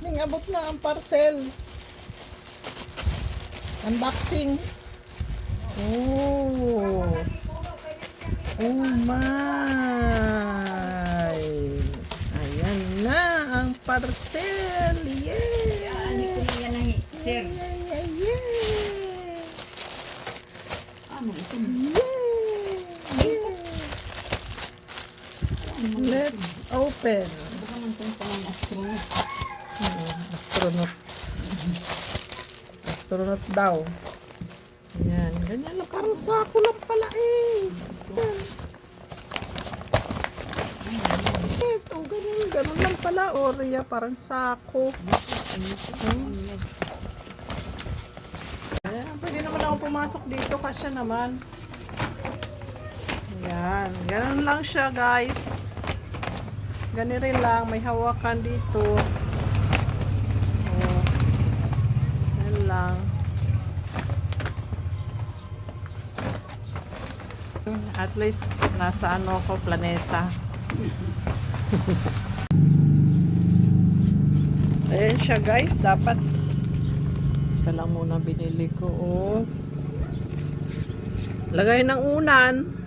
Abot na ang parcel. Unboxing. Oh. Oh my. Ayan na ang parcel. Yeah. Ani ko niya na sir. Yeah. Ano ito? Let's open. Baka man itong pang astronaut. Astronaut. Astronaut daw. Yan. Ganyan lang. Parang sako lang pala eh. Ito. Ganyan. Ganun lang pala. Oreo. Parang sako. Ayan. Pwede naman ako pumasok dito. Kasya naman. Yan. Ganun lang siya guys. Ganun rin lang. May hawakan dito. Oh. Yan lang. At least nasa ano ko planeta. Ayan siya guys. Dapat isa lang muna binili ko. Oh. Lagay ng unan.